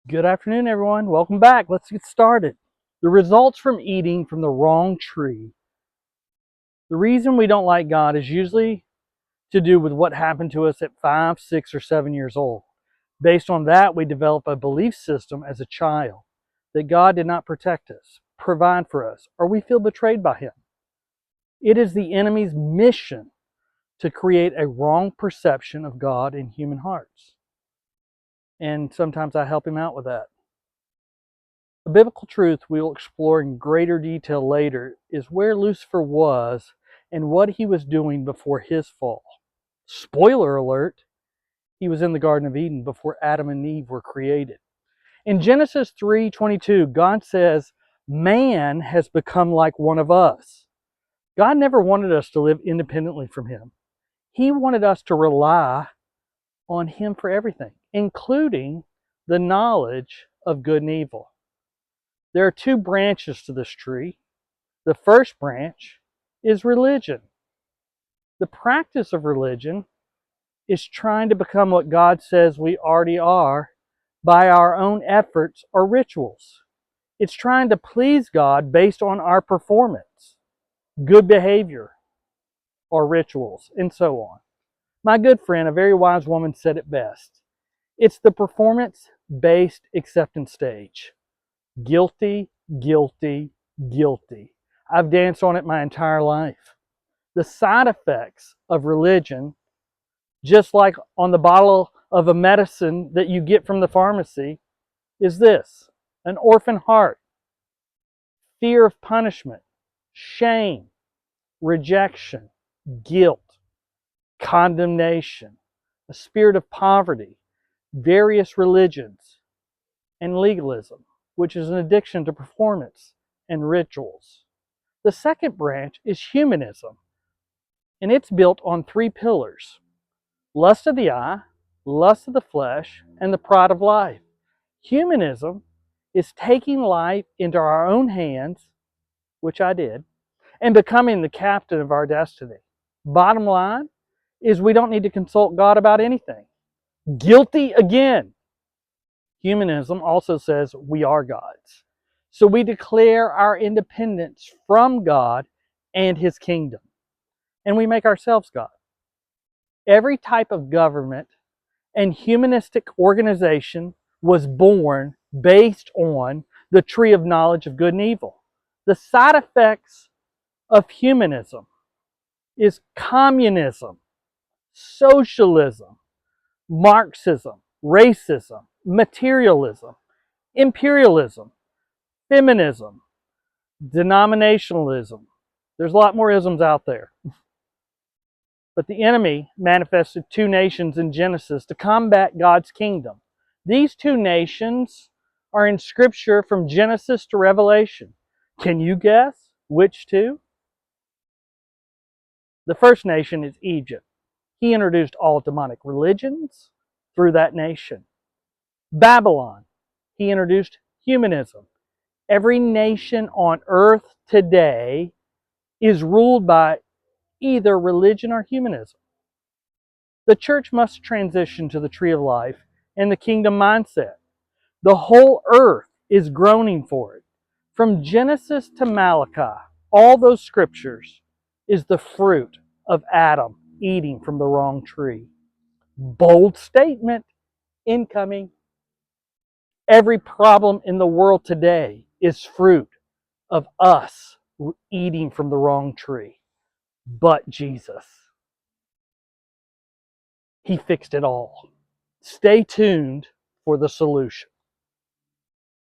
Good afternoon, everyone. Welcome back. Let's get started. The results from eating from the wrong tree. The reason we don't like God is usually to do with what happened to us at 5, 6, or 7 years old. Based on that, we develop a belief system as a child that God did not protect us, provide for us, or we feel betrayed by Him. It is the enemy's mission to create a wrong perception of God in human hearts. And sometimes I help him out with that. A biblical truth we will explore in greater detail later is where Lucifer was and what he was doing before his fall. Spoiler alert, he was in the Garden of Eden before Adam and Eve were created. In Genesis 3:22, God says, "Man has become like one of us." God never wanted us to live independently from him. He wanted us to rely on him for everything, including the knowledge of good and evil. There are two branches to this tree. The first branch is religion. The practice of religion is trying to become what God says we already are by our own efforts or rituals. It's trying to please God based on our performance, good behavior, or rituals, and so on. My good friend, a very wise woman, said it best. It's the performance-based acceptance stage. Guilty, guilty, guilty. I've danced on it my entire life. The side effects of religion, just like on the bottle of a medicine that you get from the pharmacy, is this: an orphan heart, fear of punishment, shame, rejection, guilt, condemnation, a spirit of poverty, various religions, and legalism, which is an addiction to performance and rituals. The second branch is humanism, and it's built on three pillars: lust of the eye, lust of the flesh, and the pride of life. Humanism is taking life into our own hands, which I did, and becoming the captain of our destiny. Bottom line is we don't need to consult God about anything. Guilty again. Humanism also says we are gods. So we declare our independence from God and His kingdom, and we make ourselves God. Every type of government and humanistic organization was born based on the tree of knowledge of good and evil. The side effects of humanism is communism, socialism, Marxism, racism, materialism, imperialism, feminism, denominationalism. There's a lot more isms out there. But the enemy manifested two nations in Genesis to combat God's kingdom. These two nations are in Scripture from Genesis to Revelation. Can you guess which two? The first nation is Egypt. He introduced all demonic religions through that nation. Babylon. He introduced humanism. Every nation on earth today is ruled by either religion or humanism. The church must transition to the tree of life and the kingdom mindset. The whole earth is groaning for it. From Genesis to Malachi, all those scriptures is the fruit of Adam eating from the wrong tree. Bold statement incoming. Every problem in the world today is fruit of us eating from the wrong tree. But Jesus, He fixed it all. Stay tuned for the solution.